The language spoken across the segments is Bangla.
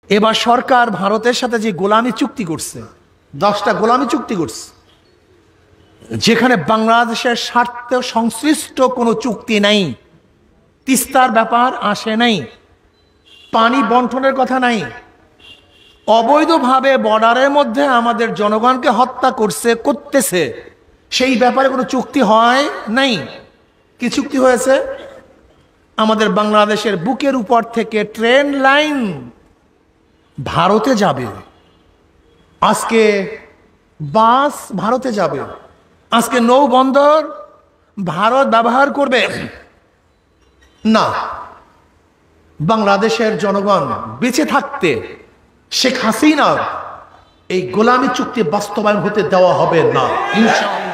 এবার সরকার ভারতের সাথে যে গোলামি চুক্তি করছে, 10টা গোলামি চুক্তি করছে, যেখানে বাংলাদেশের স্বার্থে সংশ্লিষ্ট কোনো চুক্তি নাই। তিস্তার ব্যাপার আসে নাই, পানি বন্টনের কথা নাই, অবৈধভাবে বর্ডারের মধ্যে আমাদের জনগণকে হত্যা করতেছে, সেই ব্যাপারে কোনো চুক্তি হয় নাই। কি চুক্তি হয়েছে? আমাদের বাংলাদেশের বুকের উপর থেকে ট্রেন লাইন ভারতে যাবে, আজকে বাস ভারতে যাবে, আজকে নৌবন্দর ভারত ব্যবহার করবে না। বাংলাদেশের জনগণ বেঁচে থাকতে শেখ হাসিনার এই গোলামি চুক্তি বাস্তবায়ন হতে দেওয়া হবে না ইনশাআল্লাহ।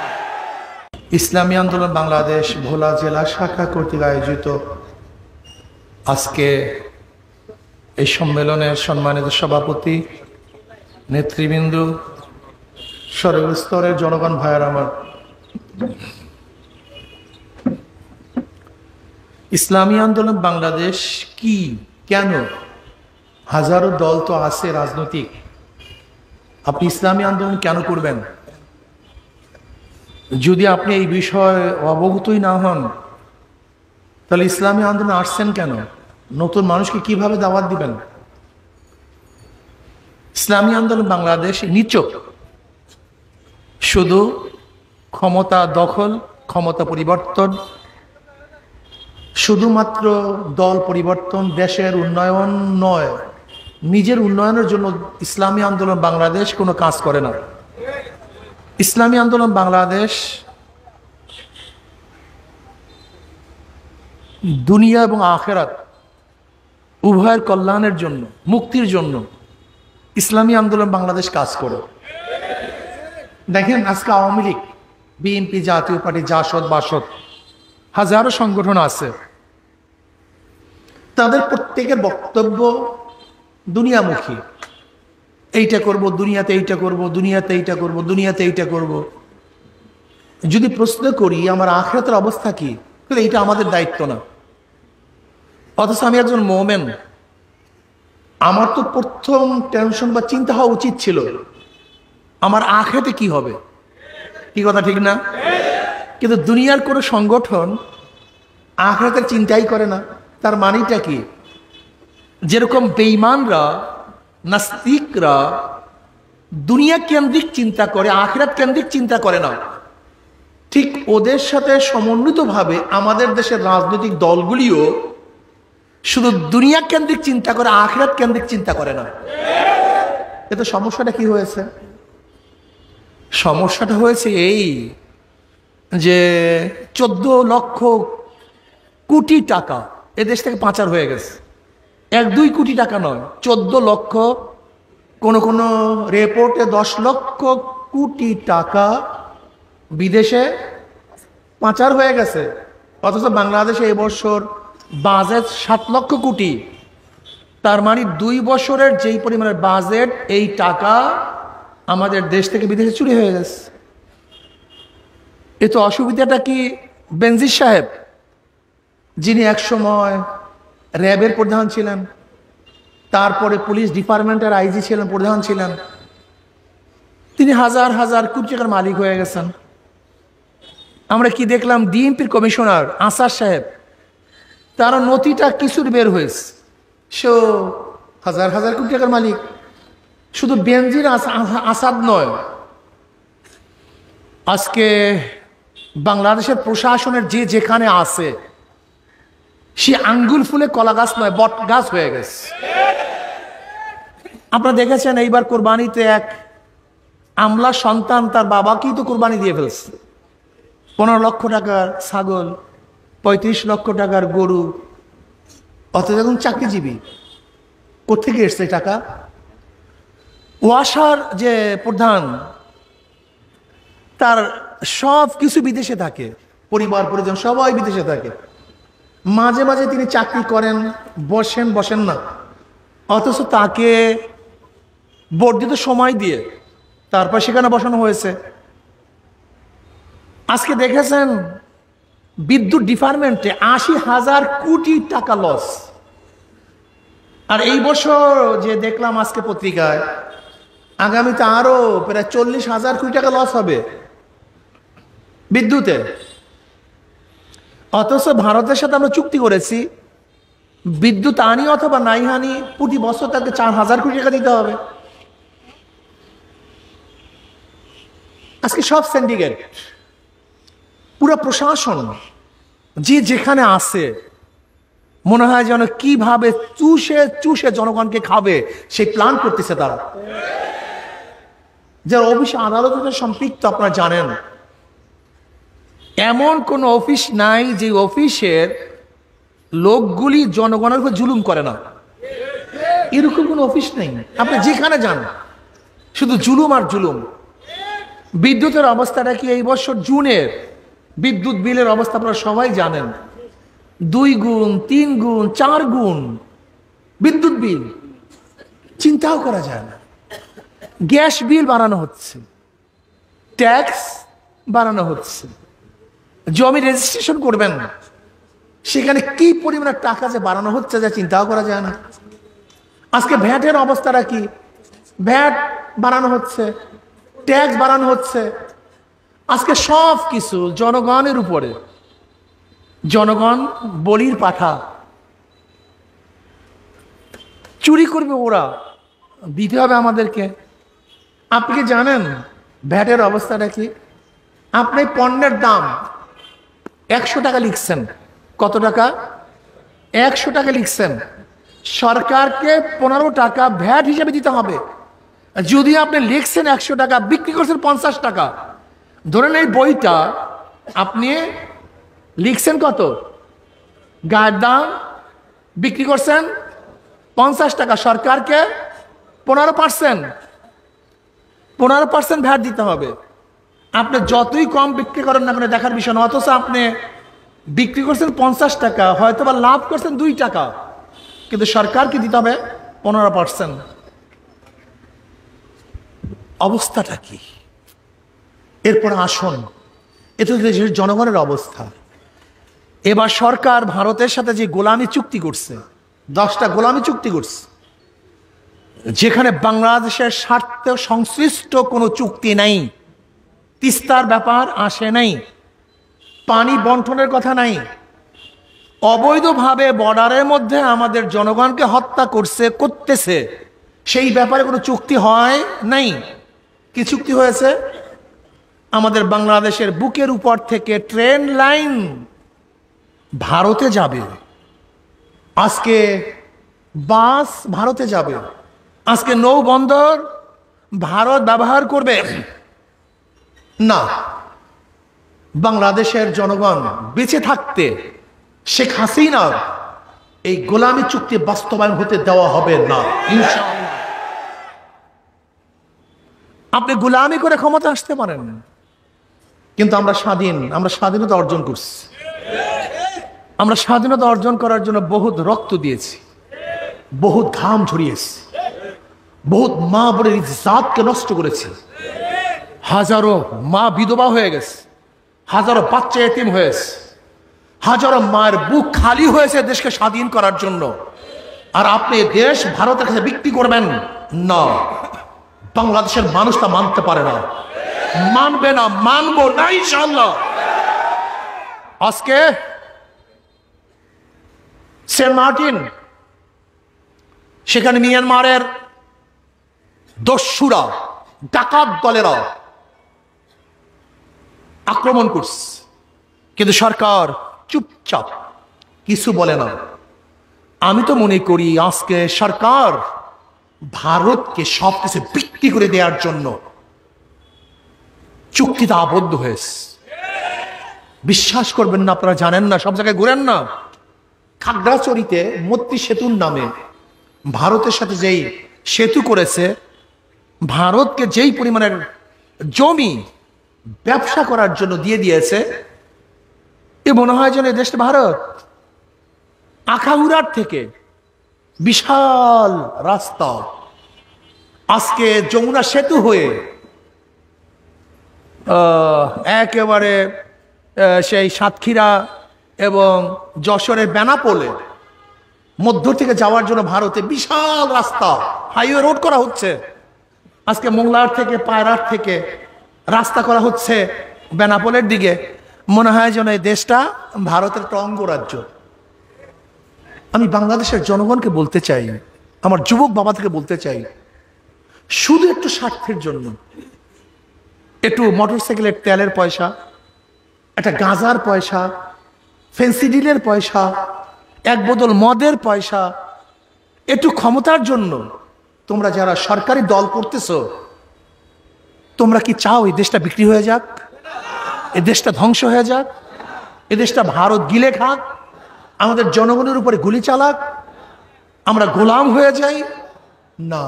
ইসলামী আন্দোলন বাংলাদেশ ভোলা জেলা শাখা কর্তৃক আয়োজিত আজকে এই সম্মেলনের সম্মানিত সভাপতি, নেতৃবৃন্দ, সর্বস্তরের জনগণ ভাইয়ের আমার, ইসলামী আন্দোলন বাংলাদেশ কি, কেন? হাজারো দল তো আছে রাজনৈতিক, আপনি ইসলামী আন্দোলন কেন করবেন? যদি আপনি এই বিষয়ে অবগতই না হন, তাহলে ইসলামী আন্দোলন আসছেন কেন? নতুন মানুষকে কিভাবে দাওয়াত দিবেন? ইসলামী আন্দোলন বাংলাদেশ নিছক শুধু ক্ষমতা দখল, ক্ষমতা পরিবর্তন, শুধুমাত্র দল পরিবর্তন, দেশের উন্নয়ন নয়, নিজের উন্নয়নের জন্য ইসলামী আন্দোলন বাংলাদেশ কোনো কাজ করে না। ইসলামী আন্দোলন বাংলাদেশ দুনিয়া এবং আখেরাত উভয়ের কল্যাণের জন্য, মুক্তির জন্য ইসলামী আন্দোলন বাংলাদেশ কাজ করে। দেখেন আজকে আওয়ামী লীগ, বিএনপি, জাতীয় পার্টি, জাসদ, বাসদ, হাজারো সংগঠন আছে, তাদের প্রত্যেকের বক্তব্য দুনিয়ামুখী। এইটা করব, দুনিয়াতে এইটা করব, দুনিয়াতে এইটা করব, দুনিয়াতে এইটা করব। যদি প্রশ্ন করি আমার আখিরাতের অবস্থা কি, তাহলে এইটা আমাদের দায়িত্ব না। অথচ আমি একজন মোমেন, আমার তো প্রথম টেনশন বা চিন্তা হওয়া উচিত ছিল আমার আখিরাতে কি হবে। কি কথা ঠিক না? কিন্তু দুনিয়ার কোনো সংগঠন আখিরাতের চিন্তাই করে না। তার মানেটা কি? যেরকম বেঈমানরা, নাস্তিকরা দুনিয়া কেন্দ্রিক চিন্তা করে, আখিরাত কেন্দ্রিক চিন্তা করে না, ঠিক ওদের সাথে সমন্বিতভাবে আমাদের দেশের রাজনৈতিক দলগুলিও শুধু দুনিয়া কেন্দ্রিক চিন্তা করে, আখিরাত কেন্দ্রিক চিন্তা করে না। এতে সমস্যাটা কি হয়েছে? সমস্যাটা হয়েছে এই যে 14 লক্ষ কোটি টাকা এদেশ থেকে পাচার হয়ে গেছে। 1-2 কোটি টাকা নয়, 14 লক্ষ, কোন কোন রিপোর্টে 10 লক্ষ কোটি টাকা বিদেশে পাচার হয়ে গেছে। অথচ বাংলাদেশে এবছর বাজেট 7 লক্ষ কোটি। তার মানে 2 বছরের যেই পরিমাণের বাজেট, এই টাকা আমাদের দেশ থেকে বিদেশে চুরি হয়ে গেছে। এ তো অসুবিধাটা কি বেনজির সাহেব, যিনি একসময় র্যাবের প্রধান ছিলেন, তারপরে পুলিশ ডিপার্টমেন্টের আইজি ছিলেন, প্রধান ছিলেন, তিনি হাজার হাজার কোটি টাকার মালিক হয়ে গেছেন। আমরা কি দেখলাম, ডিএমপির কমিশনার আসাদ সাহেব, তার নথিটা কিছুর বের হয়েছে, সে হাজার হাজার কোটি টাকার মালিক। শুধু বেনজির আসাদ নয়, আজকে বাংলাদেশের প্রশাসনের যে যেখানে আছে, সে আঙ্গুল ফুলে কলা গাছ নয়, বট গাছ হয়ে গেছে। আপনারা দেখেছেন এইবার কোরবানিতে এক আমলা সন্তান তার বাবাকেই তো কোরবানি দিয়ে ফেলছে। 15 লক্ষ টাকার ছাগল, 35 লক্ষ টাকার গরু। অথচ এখন চাকরিজীবী, কোথেকে এসছে টাকা? ওয়াসার যে প্রধান, তার সব কিছু বিদেশে থাকে, পরিবার পরিজন সবাই বিদেশে থাকে। মাঝে মাঝে তিনি চাকরি করেন, বসেন না, অথচ তাকে বর্ধিত সময় দিয়ে তারপর সেখানে বসানো হয়েছে। আজকে দেখেছেন বিদ্যুৎ ডিপার্টমেন্টে 80,000 কোটি টাকা লস। আর এই বছর যে দেখলাম আজকে পত্রিকায়, আগামীতে আরো প্রায় 40,000 কোটি টাকা লস হবে বিদ্যুতে। অথচ ভারতের সাথে আমরা চুক্তি করেছি, বিদ্যুৎ আনি অথবা নাই হানি প্রতি বছর তাকে 4,000 কোটি টাকা দিতে হবে। আজকে সব সিন্ডিকেট, পুরো প্রশাসন যে যেখানে আছে মনে হয় যেন কিভাবে চুষে চুষে জনগণকে খাবে সেই প্ল্যান করতেছে তারা। যারা অফিস আদালতে সম্পৃক্ত আপনারা জানেন, এমন কোন অফিস নাই যে অফিসের লোকগুলি জনগণের উপর জুলুম করে না। এরকম কোন অফিস নেই, আপনি যেখানে যান শুধু জুলুম আর জুলুম। বিদ্যুতের অবস্থাটা কি এই বছর জুনের বিদ্যুৎ বিলের অবস্থা আপনারা সবাই জানেন, 2 গুণ 3 গুণ 4 গুণ বিদ্যুৎ বিল, চিন্তাও করা যায় না। গ্যাস বিল বাড়ানো হচ্ছে, ট্যাক্স বাড়ানো হচ্ছে, জমি রেজিস্ট্রেশন করবেন সেখানে কি পরিমাণে টাকা যে বাড়ানো হচ্ছে যা চিন্তাও করা যায় না। আজকে ভ্যাটের অবস্থাটা কি, ভ্যাট বাড়ানো হচ্ছে, ট্যাক্স বাড়ানো হচ্ছে। আজকে সব কিছু জনগণের উপরে, জনগণ বলির পাঠা, চুরি করবে ওরা, দিতে হবে আমাদেরকে। আপনি কি জানেন ভ্যাটের অবস্থাটা কি? আপনি পণ্যের দাম 100 টাকা লিখছেন, কত টাকা? 100 টাকা লিখছেন, সরকারকে 15 টাকা ভ্যাট হিসেবে দিতে হবে। যদি আপনি লিখছেন 100 টাকা, বিক্রি করছেন 50 টাকা, ধরেন এই বইটা আপনি লিখছেন কত, গায়ের দাম, বিক্রি করছেন 50 টাকা, সরকারকে 15% ভ্যাট দিতে হবে। আপনি যতই কম বিক্রি করেন না কেন দেখার বিষয় না, অথচ আপনি বিক্রি করছেন 50 টাকা, হয়তো বা লাভ করছেন 2 টাকা, কিন্তু সরকারকে দিতে হবে 15%। অবস্থাটা কি? এরপর আসুন, এটা জনগণের অবস্থা। এবার সরকার ভারতের সাথে যে গোলামি চুক্তি করছে, 10টা গোলামি চুক্তি করছে, যেখানে বাংলাদেশের স্বার্থে সংশ্লিষ্ট কোনো চুক্তি নাই। তিস্তার ব্যাপার আসে নাই, পানি বন্টনের কথা নাই, অবৈধভাবে বর্ডারের মধ্যে আমাদের জনগণকে হত্যা করতেছে, সেই ব্যাপারে কোনো চুক্তি হয় নাই। কি চুক্তি হয়েছে? আমাদের বাংলাদেশের বুকের উপর থেকে ট্রেন লাইন ভারতে যাবে, আজকে বাস ভারতে যাবে, আজকে নৌবন্দর ভারত ব্যবহার করবে না। বাংলাদেশের জনগণ বেঁচে থাকতে শেখ হাসিনার এই গোলামি চুক্তি বাস্তবায়ন হতে দেওয়া হবে না ইনশাআল্লাহ। আপনি গোলামি করে ক্ষমতা আসতে পারেন, কিন্তু আমরা স্বাধীন, আমরা স্বাধীনতা অর্জন করছি। আমরা স্বাধীনতা অর্জন করার জন্য বহুত রক্ত দিয়েছি, বহুত ঘাম ঝরিয়েছি, বহুত মা বোনের ইজ্জতকে নষ্ট করেছি, হাজারো মা বিধবা হয়ে গেছে, হাজারো বাচ্চা এতিম হয়েছে, হাজারো মায়ের বুক খালি হয়েছে দেশকে স্বাধীন করার জন্য। আর আপনি দেশ ভারতের কাছে বিক্রি করবেন না, বাংলাদেশের মানুষ তা মানতে পারে না, মানবে না, মানবো না ইনশাআল্লাহ। আজকে সেন্ট মার্টিন, সেখানে মিয়ানমারের দস্যুরা, ডাকাত দলেরা আক্রমণ করছে, কিন্তু সরকার চুপচাপ কিছু বলে না। আমি তো মনে করি আজকে সরকার ভারতকে সবকিছু বিক্রি করে দেওয়ার জন্য চুক্তিতে আবদ্ধ হয়েছে। বিশ্বাস করবেন না, আপনারা জানেন না, সব জায়গায় ঘুরেন না, খাগড়াছড়িতে মৈত্রী সেতুর নামে ভারতের সাথে যেই সেতু করেছে, ভারতকে যেই পরিমাণের জমি ব্যবসা করার জন্য দিয়ে দিয়েছে, এ মনে হয় যেন এই দেশটা ভারত। আখাউড়ার থেকে বিশাল রাস্তা আজকে যমুনা সেতু হয়ে একেবারে সেই সাতক্ষীরা এবং যশোরের বেনাপোলে মধ্য থেকে যাওয়ার জন্য ভারতে বিশাল রাস্তা, হাইওয়ে রোড করা হচ্ছে। আজকে মোংলার থেকে পায়রার থেকে রাস্তা করা হচ্ছে বেনাপোলের দিকে। মনে হয় যেন এই দেশটা ভারতের একটা অঙ্গরাজ্য। আমি বাংলাদেশের জনগণকে বলতে চাই, আমার যুবক বাবাদেরকে বলতে চাই, শুধু একটু স্বার্থের জন্য, একটু মোটরসাইকেলের তেলের পয়সা, একটা গাঁজার পয়সা, ফেন্সিডিলের পয়সা, এক বোতল মদের পয়সা, একটু ক্ষমতার জন্য তোমরা যারা সরকারি দল করতেছ, তোমরা কি চাও এই দেশটা বিক্রি হয়ে যাক, এই দেশটা ধ্বংস হয়ে যাক, এই দেশটা ভারত গিলে খাক, আমাদের জনগণের উপরে গুলি চালাক, আমরা গোলাম হয়ে যাই? না,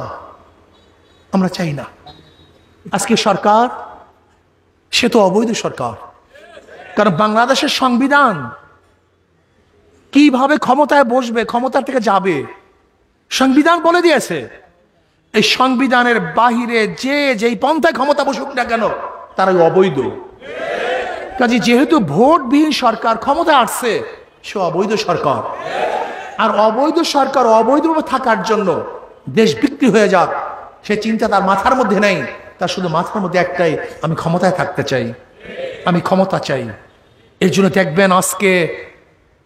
আমরা চাই না। আজকে সরকার, সে তো অবৈধ সরকার। কারণ বাংলাদেশের সংবিধান কিভাবে ক্ষমতায় বসবে, ক্ষমতার থেকে যাবে, সংবিধান বলে দিয়েছে। এই সংবিধানের বাহিরে যে যেই পন্থায় ক্ষমতা বসুক না কেন, তারাই অবৈধ। কাজে যেহেতু ভোটবিহীন সরকার ক্ষমতায় আসছে, সে অবৈধ সরকার। আর অবৈধ সরকার অবৈধভাবে থাকার জন্য দেশ বিক্রি হয়ে যাক, সে চিন্তা তার মাথার মধ্যে নেই। তার শুধু মাথার মধ্যে একটাই, আমি ক্ষমতায় থাকতে চাই, আমি ক্ষমতা চাই। এই জন্য দেখবেন আজকে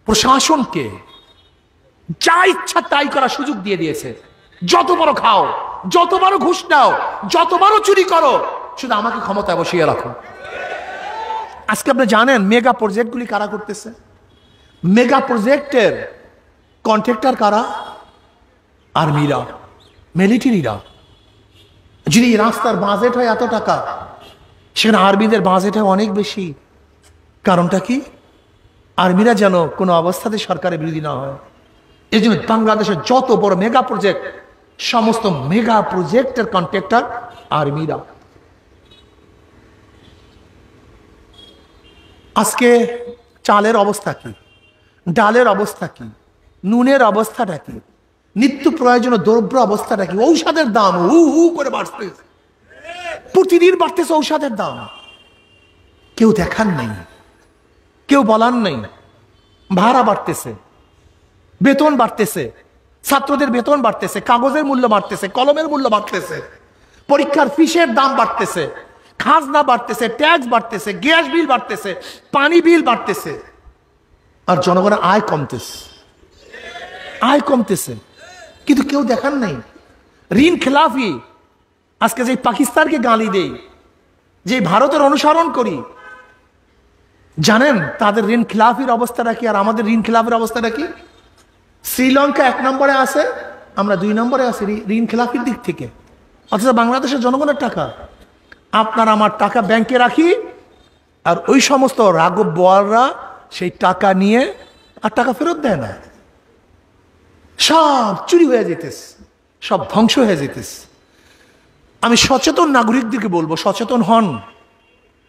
প্রশাসনকে যা ইচ্ছা তাই করার সুযোগ দিয়ে দিয়েছে। যত বড় খাও, যত বড় ঘুষ নাও, যত বড় চুরি করো, শুধু আমাকে ক্ষমতায় বসিয়ে রাখো। আজকে আপনি জানেন মেগা প্রজেক্টগুলি কারা করতেছে? মেগা প্রজেক্টের কন্ট্রাক্টর কারা? আর্মিরা, মিলিটারিরা। যদি রাস্তার বাজেট হয় এত টাকা, সেখানে আর্মিদের বাজেট হয় অনেক বেশি। কারণটা কি? আর্মিরা যেন কোনো অবস্থাতে সরকারের বিরোধী না হয়। এই জন্য বাংলাদেশের যত বড় মেগা প্রজেক্ট, সমস্ত মেগা প্রজেক্টের কন্ট্রাক্টর আর্মিরা। আজকে চালের অবস্থা কি, ডালের অবস্থা কি, নুনের অবস্থাটা কি, নিত্য প্রয়োজনীয় দ্রব্য অবস্থাটা কি, ঔষধের দাম হু হু করে বাড়তেছে, প্রতিদিন বাড়তেছে ঔষধের দাম। কেউ দেখার নেই, কেউ বলার নেই। ভাড়া বাড়তেছে, বেতন বাড়তেছে, ছাত্রদের বেতন বাড়তেছে, কাগজের মূল্য বাড়তেছে, কলমের মূল্য বাড়তেছে, পরীক্ষার ফিসের দাম বাড়তেছে, খাজনা বাড়তেছে, ট্যাক্স বাড়তেছে, গ্যাস বিল বাড়তেছে, পানি বিল বাড়তেছে। আর জনগণের আয় কমতেছে, আয় কমতেছে, কিন্তু কেউ দেখার নেই। ঋণ খেলাফি, আজকে যে পাকিস্তানকে গালি দেই, যে ভারতের অনুসরণ করি, জানেন তাদের ঋণ খেলাফির অবস্থাটা কি আর আমাদের ঋণ খেলাফির অবস্থাটা কি? শ্রীলঙ্কা 1 নম্বরে আছে, আমরা 2 নম্বরে আছি ঋণ খেলাফির দিক থেকে। অথচ বাংলাদেশের জনগণের টাকা, আপনার আমার টাকা ব্যাংকে রাখি, আর ওই সমস্ত রাঘব বোয়ালরা সেই টাকা নিয়ে আর টাকা ফেরত দেয় না। সব চুরি হয়ে যেতেছে, সব ধ্বংস হয়ে যেতেছে। আমি সচেতন নাগরিকদেরকে বলবো, সচেতন হন।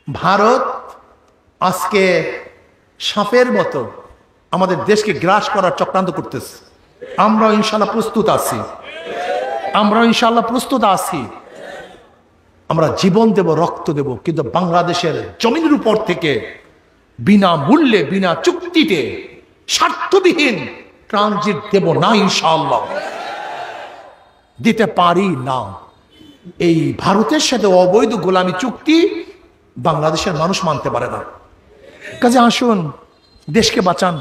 ভারত আজকে সাপের মতো আমাদের দেশকে গ্রাস করার চক্রান্ত করতেছে। আমরা ইনশাল্লাহ প্রস্তুত আছি, আমরা ইনশাল্লাহ প্রস্তুত আছি। আমরা জীবন দেব, রক্ত দেব, কিন্তু বাংলাদেশের জমিনের উপর থেকে বিনা মূল্যে, বিনা চুক্তিতে, স্বার্থবিহীন ট্রানজিট দেব না, ইনশাআল্লাহ দিতে পারি না। এই ভারতের সাথে অবৈধ গোলামি চুক্তি বাংলাদেশের মানুষ মানতে পারে না। কাজে আসুন, দেশকে বাঁচান,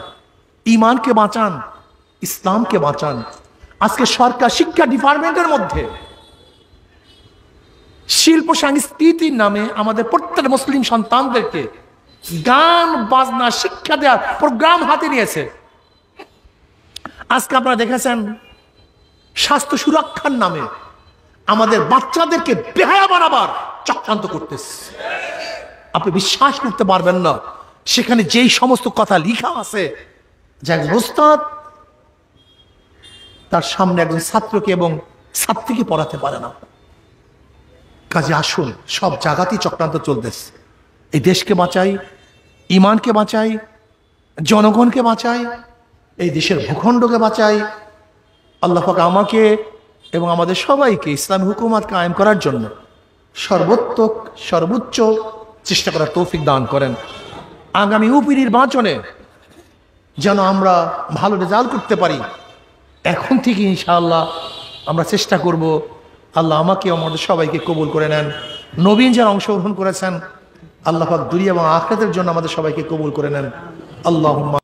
ইমানকে বাঁচান, ইসলামকে বাঁচান। আজকে সরকার শিক্ষা ডিপার্টমেন্টের মধ্যে শিল্প সংস্কৃতির নামে আমাদের প্রত্যেক মুসলিম সন্তানদেরকে গান বাজনা শিক্ষা দেওয়ার প্রোগ্রাম হাতে নিয়েছে। আজকে আপনারা দেখেছেন স্বাস্থ্য সুরক্ষার নামে আমাদের বাচ্চাদেরকে বেহায়া বানাবার চক্রান্ত করতেছে। আপনি বিশ্বাস করতে পারবেন না, সেখানে যেই সমস্ত কথা লেখা আছে, যে একজন ওস্তাদ তার সামনে একজন ছাত্রকে এবং ছাত্রীকে পড়াতে পারে না। কাজে আসুন, সব জায়গাতেই চক্রান্ত চলতেছে। এই দেশকে বাঁচাই, ইমানকে বাঁচাই, জনগণকে বাঁচাই, এই দেশের ভূখণ্ডকে বাঁচাই। আল্লাহ পাক আমাকে এবং আমাদের সবাইকে ইসলামী হুকুমত কায়েম করার জন্য সর্বোচ্চ চেষ্টা করার তৌফিক দান করেন। আগামী ইউপি নির্বাচনে যেন আমরা ভালো রেজাল্ট করতে পারি, এখন থেকে ইনশাআল্লাহ আমরা চেষ্টা করব আল্লাহ আমাকে আমাদের সবাইকে কবুল করে নেন। নবীন যারা অংশগ্রহণ করেছেন আল্লাহ পাক দুনিয়া এবং আখিরাতের জন্য আমাদের সবাইকে কবুল করে নেন। আল্লাহুম্মা